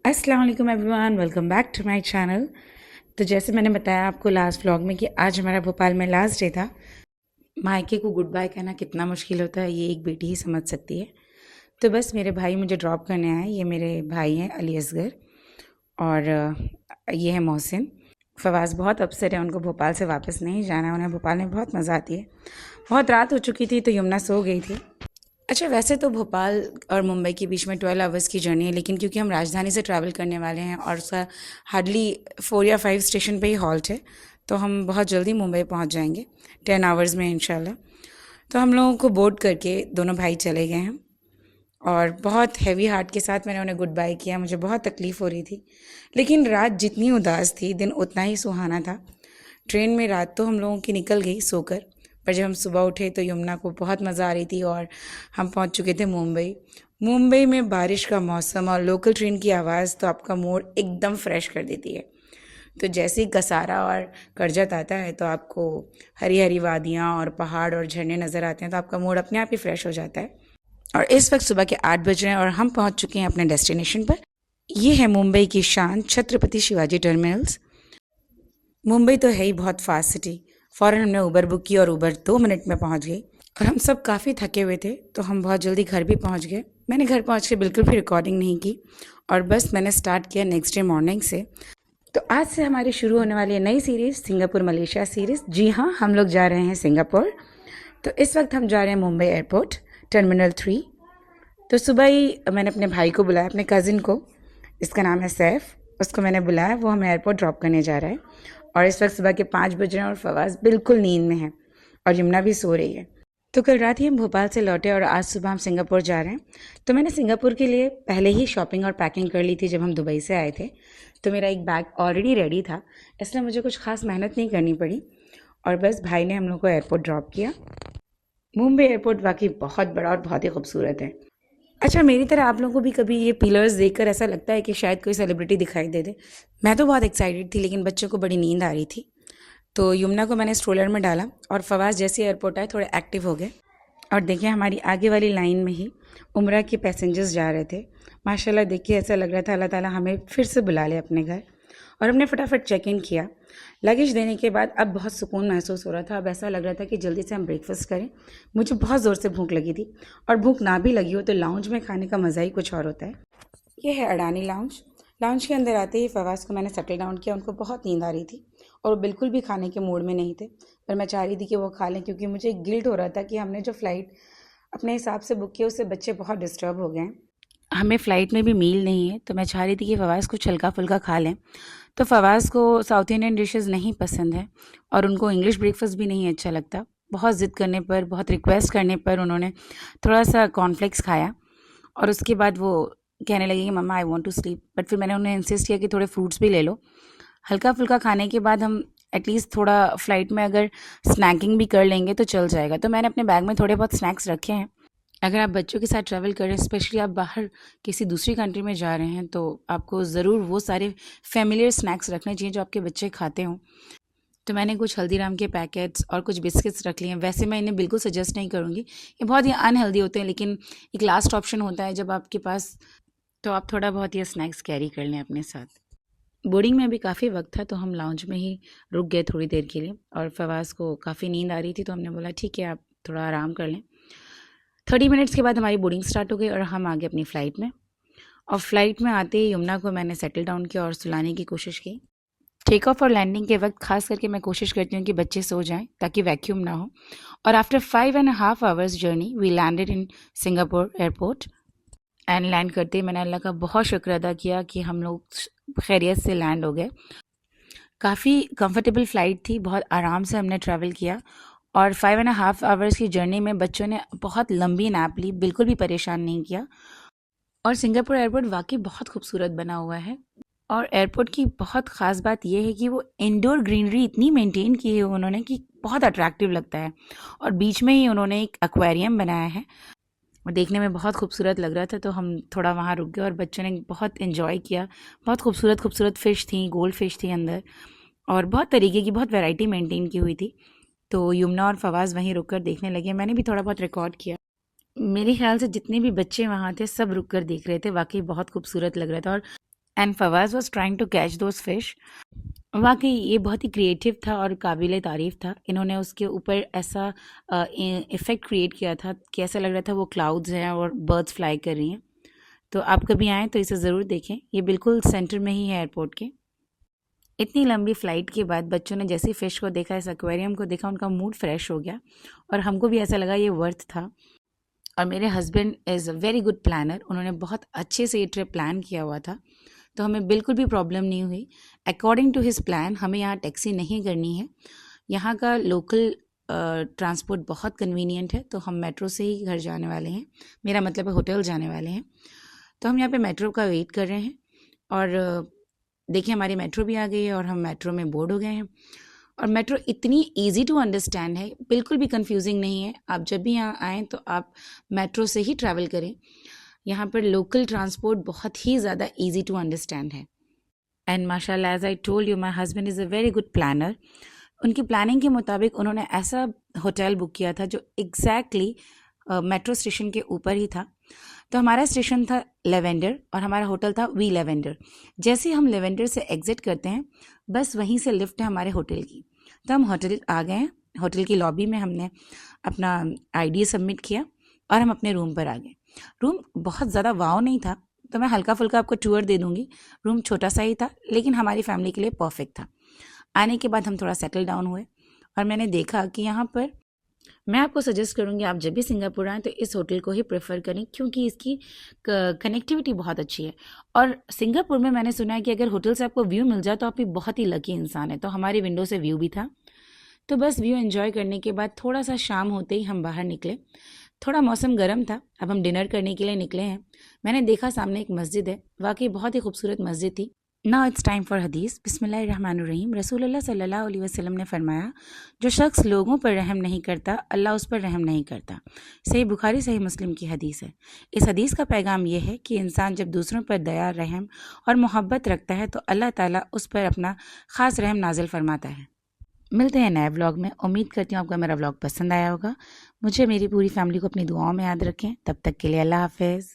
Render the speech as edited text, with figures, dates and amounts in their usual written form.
अस्सलाम वालेकुम everyone, welcome back to my channel. तो जैसे मैंने बताया आपको लास्ट व्लॉग में कि आज हमारा भोपाल में लास्ट डे था। मायके को गुड बाय कहना कितना मुश्किल होता है ये एक बेटी ही समझ सकती है। तो बस मेरे भाई मुझे ड्रॉप करने आए। ये मेरे भाई हैं अली असगर और ये है मोहसिन। फवाज बहुत अपसेट है, उनको भोपाल से वापस नहीं जाना है। उन्हें भोपाल में बहुत मज़ा आती है। बहुत रात हो चुकी थी तो यमुना सो गई थी। अच्छा, वैसे तो भोपाल और मुंबई के बीच में 12 आवर्स की जर्नी है, लेकिन क्योंकि हम राजधानी से ट्रैवल करने वाले हैं और उसका हार्डली 4 या 5 स्टेशन पे ही हॉल्ट है, तो हम बहुत जल्दी मुंबई पहुंच जाएंगे 10 आवर्स में इंशाल्लाह। तो हम लोगों को बोर्ड करके दोनों भाई चले गए हैं और बहुत हैवी हार्ट के साथ मैंने उन्हें गुड बाय किया। मुझे बहुत तकलीफ़ हो रही थी, लेकिन रात जितनी उदास थी दिन उतना ही सुहाना था। ट्रेन में रात तो हम लोगों की निकल गई सोकर, पर जब हम सुबह उठे तो यमुना को बहुत मज़ा आ रही थी और हम पहुंच चुके थे मुंबई। मुंबई में बारिश का मौसम और लोकल ट्रेन की आवाज़ तो आपका मूड एकदम फ्रेश कर देती है। तो जैसे ही कसारा और करजत आता है तो आपको हरी हरी वादियाँ और पहाड़ और झरने नज़र आते हैं, तो आपका मूड अपने आप ही फ्रेश हो जाता है। और इस वक्त सुबह के 8 बज रहे हैं और हम पहुंच चुके हैं अपने डेस्टिनेशन पर। ये है मुंबई की शान छत्रपति शिवाजी टर्मिनल्स। मुंबई तो है ही बहुत फास्ट सिटी। फ़ौरन हमने उबर बुक की और उबर 2 मिनट में पहुंच गई। और हम सब काफ़ी थके हुए थे तो हम बहुत जल्दी घर भी पहुंच गए। मैंने घर पहुंच के बिल्कुल भी रिकॉर्डिंग नहीं की और बस मैंने स्टार्ट किया नेक्स्ट डे मॉर्निंग से। तो आज से हमारी शुरू होने वाली है नई सीरीज़, सिंगापुर मलेशिया सीरीज़। जी हाँ, हम लोग जा रहे हैं सिंगापुर। तो इस वक्त हम जा रहे हैं मुंबई एयरपोर्ट टर्मिनल 3। तो सुबह ही मैंने अपने भाई को बुलाया, अपने कज़िन को, इसका नाम है सैफ। उसको मैंने बुलाया, वो हमें एयरपोर्ट ड्रॉप करने जा रहा है। और इस वक्त सुबह के 5 बज रहे हैं और फवाज बिल्कुल नींद में है और यमुना भी सो रही है। तो कल रात ही हम भोपाल से लौटे और आज सुबह हम सिंगापुर जा रहे हैं। तो मैंने सिंगापुर के लिए पहले ही शॉपिंग और पैकिंग कर ली थी जब हम दुबई से आए थे। तो मेरा एक बैग ऑलरेडी रेडी था, इसलिए मुझे कुछ खास मेहनत नहीं करनी पड़ी। और बस भाई ने हम लोग को एयरपोर्ट ड्रॉप किया। मुंबई एयरपोर्ट वाकई बहुत बड़ा और बहुत ही खूबसूरत है। अच्छा, मेरी तरह आप लोगों को भी कभी ये पिलर्स देखकर ऐसा लगता है कि शायद कोई सेलिब्रिटी दिखाई दे दे? मैं तो बहुत एक्साइटेड थी, लेकिन बच्चों को बड़ी नींद आ रही थी। तो यमुना को मैंने स्ट्रोलर में डाला और फवाज जैसे एयरपोर्ट आए थोड़े एक्टिव हो गए। और देखिए, हमारी आगे वाली लाइन में ही उम्रा के पैसेंजर्स जा रहे थे। माशाल्लाह, देखिए ऐसा लग रहा था अल्लाह ताला हमें फिर से बुला ले अपने घर। और हमने फटाफट चेक इन किया। लगेज देने के बाद अब बहुत सुकून महसूस हो रहा था। अब ऐसा लग रहा था कि जल्दी से हम ब्रेकफास्ट करें। मुझे बहुत ज़ोर से भूख लगी थी, और भूख ना भी लगी हो तो लाउंज में खाने का मज़ा ही कुछ और होता है। ये है अडानी लाउंज। लाउंज के अंदर आते ही फवाज को मैंने सेटल डाउन किया। उनको बहुत नींद आ रही थी और वो बिल्कुल भी खाने के मूड में नहीं थे, पर मैं चाह रही थी कि वो खा लें, क्योंकि मुझे गिल्ट हो रहा था कि हमने जो फ़्लाइट अपने हिसाब से बुक किया उससे बच्चे बहुत डिस्टर्ब हो गए हैं। हमें फ़्लाइट में भी मील नहीं है, तो मैं चाह रही थी कि फवाज कुछ हल्का फुल्का खा लें। तो फवाज को साउथ इंडियन डिशेज़ नहीं पसंद है और उनको इंग्लिश ब्रेकफास्ट भी नहीं अच्छा लगता। बहुत ज़िद करने पर, बहुत रिक्वेस्ट करने पर उन्होंने थोड़ा सा कॉर्नफ्लेक्स खाया और उसके बाद वो कहने लगे कि मम्मा I want to sleep. But फिर मैंने उन्हें इंसिस्ट किया कि थोड़े फ्रूट्स भी ले लो। हल्का फुल्का खाने के बाद हम एटलीस्ट थोड़ा फ़्लाइट में अगर स्नैकिंग भी कर लेंगे तो चल जाएगा। तो मैंने अपने बैग में थोड़े बहुत स्नैक्स रखे हैं। अगर आप बच्चों के साथ ट्रैवल कर रहे हैं, स्पेशली आप बाहर किसी दूसरी कंट्री में जा रहे हैं, तो आपको ज़रूर वो सारे फेमिलियर स्नैक्स रखने चाहिए जो आपके बच्चे खाते हों। तो मैंने कुछ हल्दीराम के पैकेट्स और कुछ बिस्किट्स रख लिए हैं। वैसे मैं इन्हें बिल्कुल सजेस्ट नहीं करूँगी, ये बहुत ही अनहेल्दी होते हैं, लेकिन एक लास्ट ऑप्शन होता है जब आपके पास, तो आप थोड़ा बहुत ये स्नैक्स कैरी कर लें अपने साथ। बोर्डिंग में भी काफ़ी वक्त था तो हम लाउंज में ही रुक गए थोड़ी देर के लिए। और फवाज को काफ़ी नींद आ रही थी तो हमने बोला ठीक है, आप थोड़ा आराम कर लें। 30 मिनट्स के बाद हमारी बोर्डिंग स्टार्ट हो गई और हम आ गए अपनी फ़्लाइट में। और फ्लाइट में आते ही यमुना को मैंने सेटल डाउन किया और सुलाने की कोशिश की। टेक ऑफ और लैंडिंग के वक्त खास करके मैं कोशिश करती हूँ कि बच्चे सो जाएं ताकि वैक्यूम ना हो। और after 5.5 hours journey we landed in Singapore airport. And land करते ही मैंने अल्लाह का बहुत शुक्र अदा किया कि हम लोग खैरियत से लैंड हो गए। काफ़ी कंफर्टेबल फ़्लाइट थी, बहुत आराम से हमने ट्रैवल किया। और 5.5 आवर्स की जर्नी में बच्चों ने बहुत लंबी नैप ली, बिल्कुल भी परेशान नहीं किया। और सिंगापुर एयरपोर्ट वाकई बहुत खूबसूरत बना हुआ है। और एयरपोर्ट की बहुत ख़ास बात यह है कि वो इंडोर ग्रीनरी इतनी मेंटेन की है उन्होंने कि बहुत अट्रैक्टिव लगता है। और बीच में ही उन्होंने एक एक्वेरियम बनाया है और देखने में बहुत खूबसूरत लग रहा था, तो हम थोड़ा वहाँ रुक गए और बच्चों ने बहुत इन्जॉय किया। बहुत खूबसूरत खूबसूरत फ़िश थी, गोल्ड फ़िश थी अंदर, और बहुत तरीके की बहुत वैरायटी मेंटेन की हुई थी। तो यमुना और फवाज वहीं रुक कर देखने लगे। मैंने भी थोड़ा बहुत रिकॉर्ड किया। मेरे ख्याल से जितने भी बच्चे वहाँ थे सब रुक कर देख रहे थे। वाकई बहुत खूबसूरत लग रहा था। और and Fawaz was trying to catch those fish. वाकई ये बहुत ही क्रिएटिव था और काबिल तारीफ़ था। इन्होंने उसके ऊपर ऐसा इफ़ेक्ट क्रिएट किया था कि ऐसा लग रहा था वो क्लाउड्स हैं और बर्ड्स फ्लाई कर रही हैं। तो आप कभी आएँ तो इसे ज़रूर देखें, ये बिल्कुल सेंटर में ही है एयरपोर्ट के। इतनी लंबी फ़्लाइट के बाद बच्चों ने जैसे ही फ़िश को देखा, इस एक्वेरियम को देखा, उनका मूड फ्रेश हो गया और हमको भी ऐसा लगा ये वर्थ था। और मेरे husband is a very good planner, उन्होंने बहुत अच्छे से ये ट्रिप प्लान किया हुआ था, तो हमें बिल्कुल भी प्रॉब्लम नहीं हुई। अकॉर्डिंग टू हिज प्लान हमें यहाँ टैक्सी नहीं करनी है, यहाँ का लोकल ट्रांसपोर्ट बहुत कन्वीनियंट है, तो हम मेट्रो से ही घर जाने वाले हैं, मेरा मतलब है होटल जाने वाले हैं। तो हम यहाँ पे मेट्रो का वेट कर रहे हैं और देखिए हमारी मेट्रो भी आ गई है और हम मेट्रो में बोर्ड हो गए हैं। और मेट्रो इतनी इजी टू अंडरस्टैंड है, बिल्कुल भी कंफ्यूजिंग नहीं है। आप जब भी यहाँ आएँ तो आप मेट्रो से ही ट्रैवल करें, यहाँ पर लोकल ट्रांसपोर्ट बहुत ही ज़्यादा इजी टू अंडरस्टैंड है। एंड माशाल्लाह as I told you my husband is a very good planner. उनकी प्लानिंग के मुताबिक उन्होंने ऐसा होटल बुक किया था जो एग्जैक्टली मेट्रो स्टेशन के ऊपर ही था। तो हमारा स्टेशन था लेवेंडर और हमारा होटल था वी लेवेंडर। जैसे हम लेवेंडर से एग्ज़िट करते हैं बस वहीं से लिफ्ट है हमारे होटल की। तो हम होटल आ गए हैं, होटल की लॉबी में हमने अपना आईडी सबमिट किया और हम अपने रूम पर आ गए। रूम बहुत ज़्यादा वाव नहीं था, तो मैं हल्का फुल्का आपको टूर दे दूँगी। रूम छोटा सा ही था लेकिन हमारी फैमिली के लिए परफेक्ट था। आने के बाद हम थोड़ा सेटल डाउन हुए और मैंने देखा कि यहाँ पर मैं आपको सजेस्ट करूँगी आप जब भी सिंगापुर आएँ तो इस होटल को ही प्रेफर करें, क्योंकि इसकी कनेक्टिविटी बहुत अच्छी है। और सिंगापुर में मैंने सुना है कि अगर होटल से आपको व्यू मिल जाए तो आप भी बहुत ही लकी इंसान है। तो हमारी विंडो से व्यू भी था, तो बस व्यू एंजॉय करने के बाद थोड़ा सा शाम होते ही हम बाहर निकले। थोड़ा मौसम गर्म था, अब हम डिनर करने के लिए निकले हैं। मैंने देखा सामने एक मस्जिद है, वाकई बहुत ही खूबसूरत मस्जिद थी। नाउ इट्स टाइम फॉर हदीस। बिस्मिल्लाहिर्रहमानिर्रहीम। रसूलुल्लाह सल्लल्लाहु अलैहि वसल्लम ने फरमाया, जो शख्स लोगों पर रहम नहीं करता अल्लाह उस पर रहम नहीं करता। सही बुखारी सही मुस्लिम की हदीस है। इस हदीस का पैगाम यह है कि इंसान जब दूसरों पर दया, रहम और मोहब्बत रखता है तो अल्लाह ताला उस पर अपना ख़ास रहम नाजिल फरमाता है। मिलते हैं नए व्लॉग में। उम्मीद करती हूँ आपको मेरा व्लॉग पसंद आया होगा। मुझे मेरी पूरी फैमिली को अपनी दुआओं में याद रखें। तब तक के लिए अल्लाह हाफिज़।